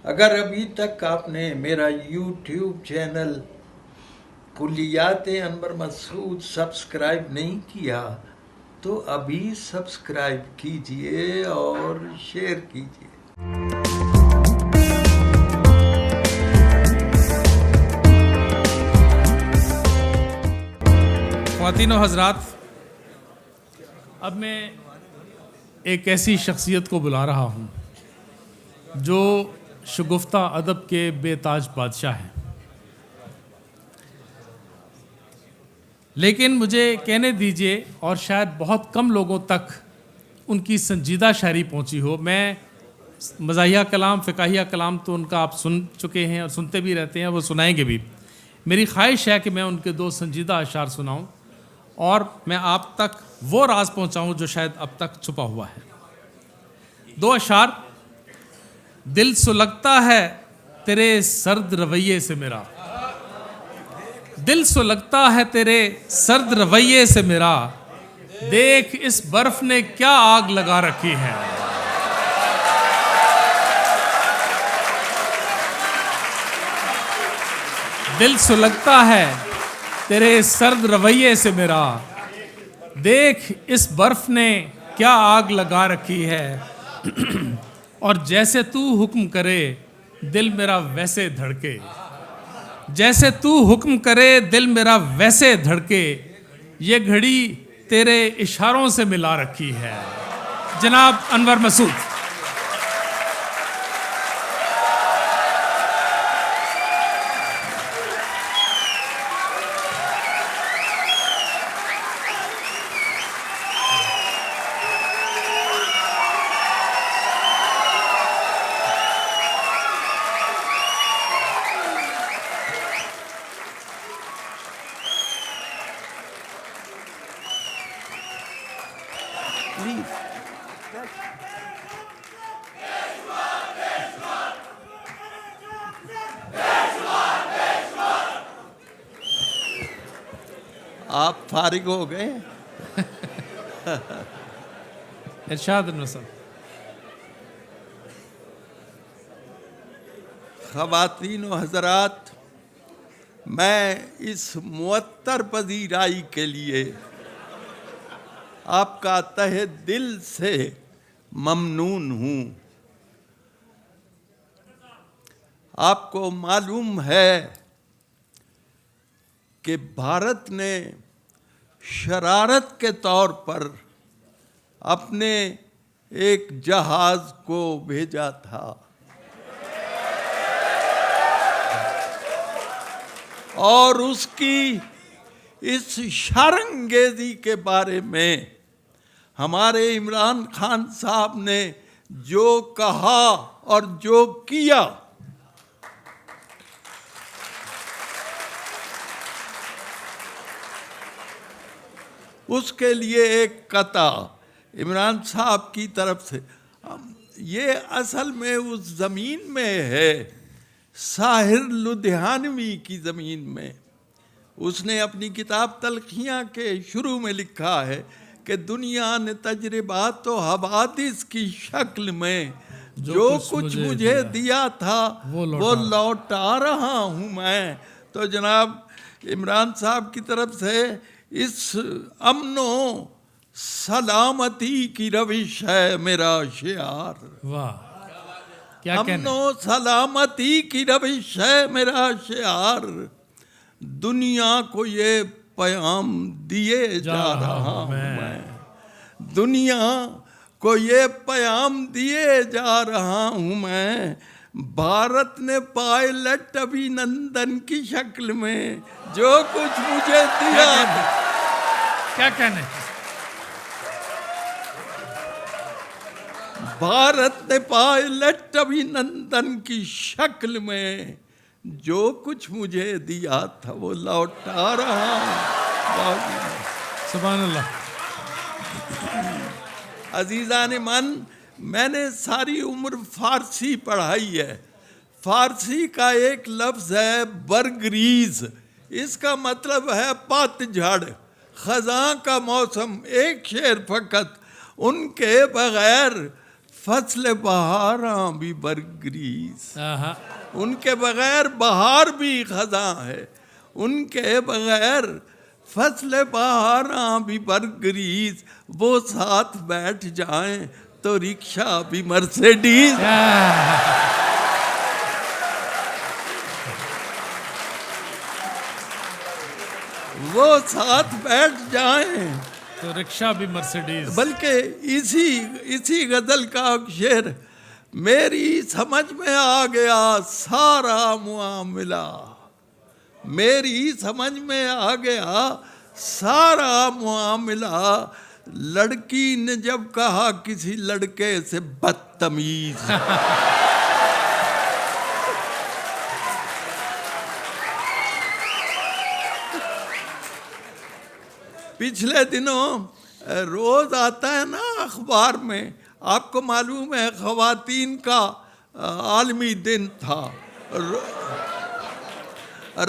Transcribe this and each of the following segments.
اگر ابھی تک آپ نے میرا یوٹیوب چینل کلیات انور مسعود سبسکرائب نہیں کیا تو ابھی سبسکرائب کیجئے اور شیئر کیجئے۔ خواتین و حضرات، اب میں ایک ایسی شخصیت کو بلا رہا ہوں جو شگفتہ ادب کے بے تاج بادشاہ ہیں، لیکن مجھے کہنے دیجئے، اور شاید بہت کم لوگوں تک ان کی سنجیدہ شاعری پہنچی ہو۔ میں مزاحیہ کلام، فقاہیہ کلام تو ان کا آپ سن چکے ہیں اور سنتے بھی رہتے ہیں، وہ سنائیں گے بھی۔ میری خواہش ہے کہ میں ان کے دو سنجیدہ اشعار سناؤں اور میں آپ تک وہ راز پہنچاؤں جو شاید اب تک چھپا ہوا ہے۔ دو اشعار۔ دل سلگتا ہے تیرے سرد رویے سے میرا، دل سلگتا ہے تیرے سرد رویے سے میرا، دیکھ اس برف نے کیا آگ لگا رکھی ہے۔ دل سلگتا ہے تیرے سرد رویے سے میرا، دیکھ اس برف نے کیا آگ لگا رکھی ہے، اور جیسے تو حکم کرے دل میرا ویسے دھڑکے، جیسے تو حکم کرے دل میرا ویسے دھڑکے، یہ گھڑی تیرے اشاروں سے ملا رکھی ہے۔ جناب انور مسعود۔ آپ فارغ ہو گئے؟ ارشاد النصر۔ خواتین و حضرات، میں اس معطر پذیرائی کے لیے آپ کا تہ دل سے ممنون ہوں۔ آپ کو معلوم ہے کہ بھارت نے شرارت کے طور پر اپنے ایک جہاز کو بھیجا تھا، اور اس کی اس شرمگیزی کے بارے میں ہمارے عمران خان صاحب نے جو کہا اور جو کیا، اس کے لیے ایک قطع عمران صاحب کی طرف سے، یہ اصل میں اس زمین میں ہے، ساحر لدھیانوی کی زمین میں۔ اس نے اپنی کتاب تلخیاں کے شروع میں لکھا ہے کہ دنیا نے تجربات و حوادث کی شکل میں جو کچھ مجھے دیا تھا وہ لوٹا رہا ہوں میں۔ تو جناب عمران صاحب کی طرف سے اس امن و سلامتی کی روش ہے میرا شعار۔ واہ، کیا کہنے۔ امن و سلامتی کی روش ہے میرا شعار، دنیا کو یہ پیام دیے جا رہا ہوں میں، دنیا کو یہ پیام دیے جا رہا ہوں میں۔ بھارت نے پائلٹ ابھی نندن کی شکل میں جو کچھ مجھے دیا، کیا کہنے۔ بھارت نے پائلٹ ابھی نندن کی شکل میں جو کچھ مجھے دیا تھا وہ لوٹا رہا ہوں۔ سبحان اللہ۔ عزیزان من، میں نے ساری عمر فارسی پڑھائی ہے۔ فارسی کا ایک لفظ ہے برگریز، اس کا مطلب ہے پت جھڑ، خزاں کا موسم۔ ایک شعر فقط، ان کے بغیر فصل بہاراں بھی برگریز، آہا، ان کے بغیر بہار بھی خزاں ہے، ان کے بغیر فصل بہاراں بھی برگریز، وہ ساتھ بیٹھ جائیں تو رکشہ بھی مرسیڈیز، وہ ساتھ بیٹھ جائیں. تو رکشہ بھی مرسیڈیز. بلکہ اسی غزل کا ایک شعر، میری سمجھ میں آ گیا سارا معاملہ، میری سمجھ میں آ گیا سارا معاملہ، لڑکی نے جب کہا کسی لڑکے سے بدتمیز. پچھلے دنوں روز آتا ہے نا اخبار میں، آپ کو معلوم ہے خواتین کا عالمی دن تھا.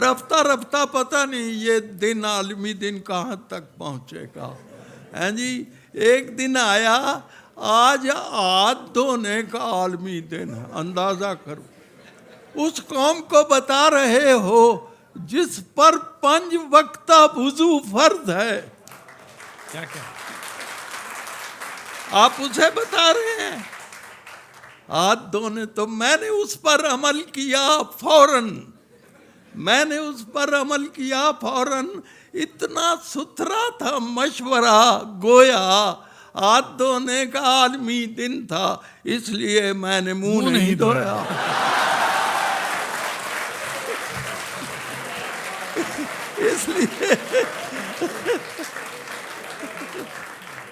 رفتہ رفتہ پتہ نہیں یہ دن، عالمی دن کہاں تک پہنچے گا. ہیں جی، ایک دن آیا آج ہاتھ دھونے کا عالمی دن ہے. اندازہ کرو، اس قوم کو بتا رہے ہو جس پر 5 وقتہ وضو فرض ہے، کیا کیا آپ اسے بتا رہے ہیں ہاتھ دھونے. تو میں نے اس پر عمل کیا فوراً، میں نے اس پر عمل کیا فوراً. اتنا ستھرا تھا مشورہ، گویا ہاتھ دھونے کا عالمی دن تھا، اس لیے میں نے منہ نہیں دھویا. اس لیے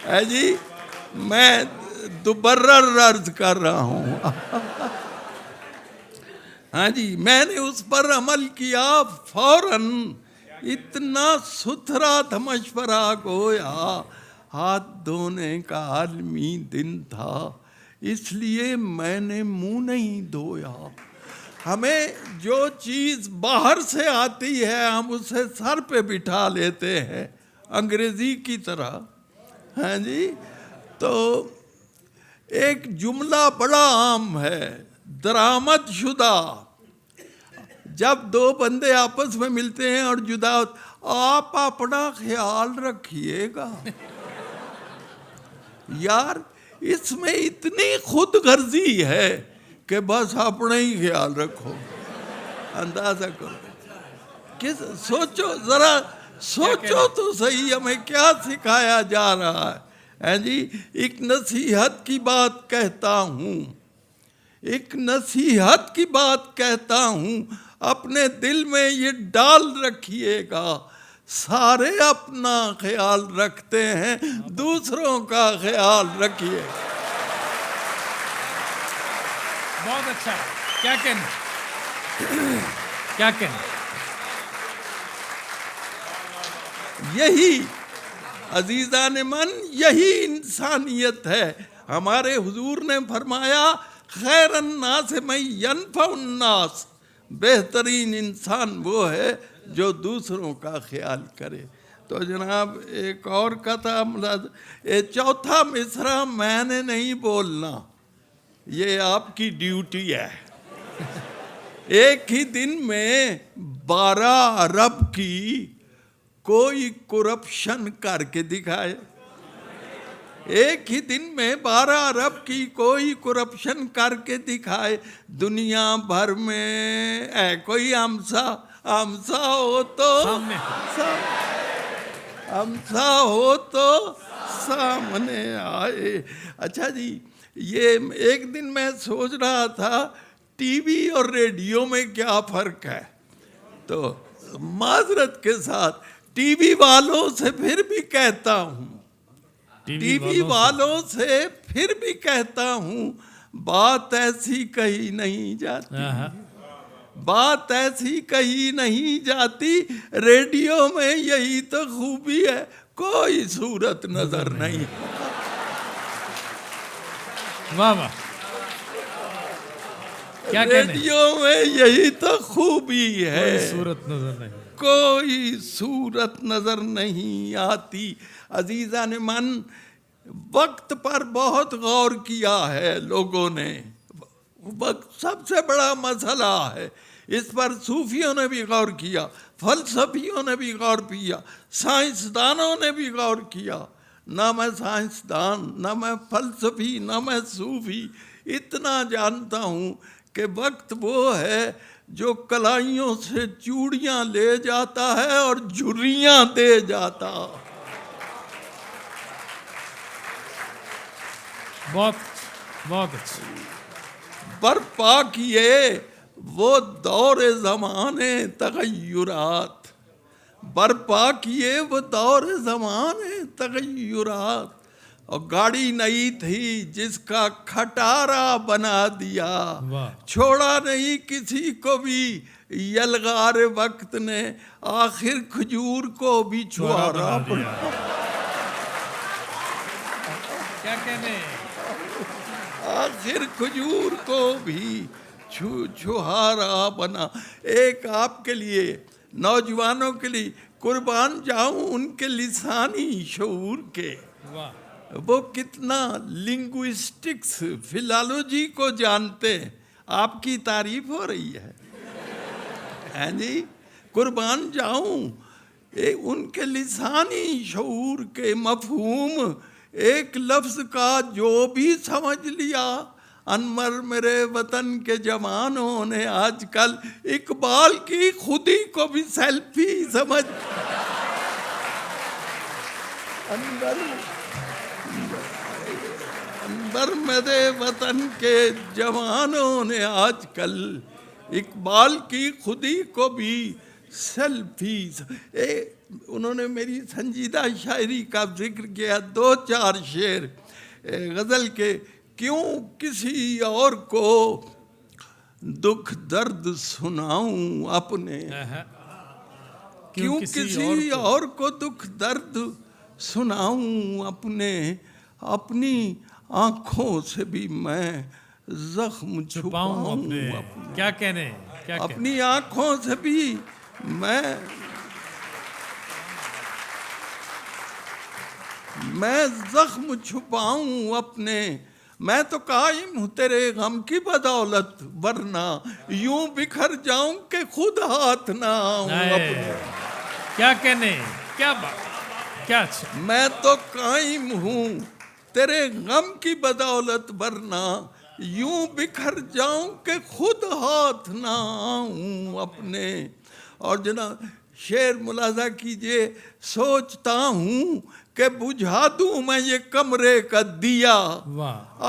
ہے جی، میں دوبرر عرض کر رہا ہوں. ہاں جی، میں نے اس پر عمل کیا فوراً، اتنا ستھرا تھا مشورہ، گویا ہاتھ دھونے کا عالمی دن تھا، اس لیے میں نے منہ نہیں دھویا. ہمیں جو چیز باہر سے آتی ہے ہم اسے سر پہ بٹھا لیتے ہیں انگریزی کی طرح. ہاں جی، تو ایک جملہ بڑا عام ہے، درآمد شدہ. جب 2 بندے آپس میں ملتے ہیں اور جدا، آپ اپنا خیال رکھیے گا. یار اس میں اتنی خود غرضی ہے کہ بس اپنا ہی خیال رکھو. اندازہ کرو، سوچو ذرا، سوچو تو صحیح ہمیں کیا سکھایا جا رہا ہے. جی، ایک نصیحت کی بات کہتا ہوں، ایک نصیحت کی بات کہتا ہوں، اپنے دل میں یہ ڈال رکھیے گا، سارے اپنا خیال رکھتے ہیں، دوسروں کا خیال رکھیے. بہت اچھا، کیا کہنا، کیا کہنا. یہی عزیزان من، یہی انسانیت ہے. ہمارے حضور نے فرمایا خیر الناس من ینفع الناس، بہترین انسان وہ ہے جو دوسروں کا خیال کرے. تو جناب ایک اور کتھا، چوتھا مصرع میں نے نہیں بولنا، یہ آپ کی ڈیوٹی ہے. ایک ہی دن میں 12 ارب کی کوئی کرپشن کر کے دکھائے. ایک ہی دن میں 12 ارب کی کوئی کرپشن کر کے دکھائے. دنیا بھر میں کوئی ہمسا ہو تو ہمسا ہو تو سامنے آئے. اچھا جی، یہ ایک دن میں سوچ رہا تھا ٹی وی اور ریڈیو میں کیا فرق ہے. تو معذرت کے ساتھ ٹی وی والوں سے پھر بھی کہتا ہوں، ٹی وی والوں سے پھر بھی کہتا ہوں، بات ایسی کہی نہیں جاتی، بات ایسی کہی نہیں جاتی. ریڈیو میں یہی تو خوبی ہے، کوئی صورت نظر نہیں. واہ واہ، کیا ریڈیو میں یہی تو خوبی ہے، صورت نظر نہیں، کوئی صورت نظر نہیں آتی. عزیزان من، وقت پر بہت غور کیا ہے لوگوں نے. وقت سب سے بڑا مسئلہ ہے. اس پر صوفیوں نے بھی غور کیا, فلسفیوں نے بھی غور کیا, سائنسدانوں نے بھی غور کیا. نہ میں سائنسدان, نہ میں فلسفی, نہ میں صوفی. اتنا جانتا ہوں کہ وقت وہ ہے جو کلائیوں سے چوڑیاں لے جاتا ہے اور جھریاں دے جاتا. بہت بہت اچھا. برپا کیے وہ دور زمانے تغیرات, برپا کیے وہ دور زمانے تغیرات. اور گاڑی نئی تھی جس کا کھٹارا بنا دیا, واہ. چھوڑا نہیں کسی کو بھی یلغار وقت نے, آخر کھجور کو بھی چھوارا بنا. کیا کہنے, آخر کھجور کو بھی چھوارا بنا. ایک آپ کے لیے, نوجوانوں کے لیے قربان جاؤں ان کے لسانی شعور کے. واہ. وہ کتنا لنگوسٹکس, فلالوجی کو جانتے ہیں. آپ کی تعریف ہو رہی ہے ہیں جی, قربان جاؤں ان کے لسانی شعور کے مفہوم. ایک لفظ کا جو بھی سمجھ لیا. انور میرے وطن کے جوانوں نے آج کل اقبال کی خودی کو بھی سیلفی سمجھ. انور میرے وطن کے جوانوں نے آج کل اقبال کی خودی کو بھی سیلفی. انہوں نے میری سنجیدہ شاعری کا ذکر کیا. 2-4 شعر غزل کے. کیوں کسی اور کو دکھ درد سناؤں اپنے, کیوں کسی اور کو دکھ درد سناؤں اپنے, اپنی آنکھوں سے بھی میں زخم چھپاؤں اپنے. کیا کہنے, اپنی آنکھوں سے بھی میں زخم چھپاؤں اپنے. میں تو قائم ہوں تیرے غم کی بدولت, ورنہ یوں بکھر جاؤں کہ خود ہاتھ نہ آؤں اپنے. کیا کہنے, کیا بات, کیا اچھا. میں تو قائم ہوں تیرے غم کی بدولت, ورنہ یوں بکھر جاؤں کہ خود ہاتھ نہ آؤں اپنے. اور جناب شعر ملاحظہ کیجئے. سوچتا ہوں کہ بجھا دوں میں یہ کمرے کا دیا,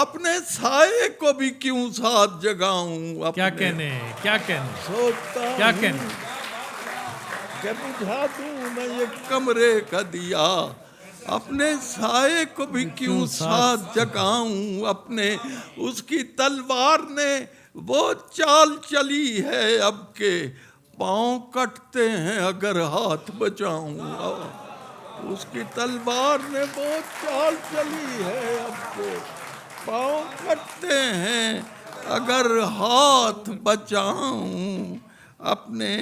اپنے سائے کو بھی کیوں ساتھ جگاؤں. کیا کہنے, کیا کہنے, سوچتا کیا ہوں کہنے کہ بجھا دوں میں یہ کمرے کا دیا, اپنے سائے کو بھی کیوں ساتھ جگاؤں اپنے. اس کی تلوار نے وہ چال چلی ہے اب کے, پاؤں کٹتے ہیں اگر ہاتھ بچاؤں. اس کی تلوار نے وہ چال چلی ہے اب کے, پاؤں کٹتے ہیں اگر ہاتھ بچاؤں اپنے.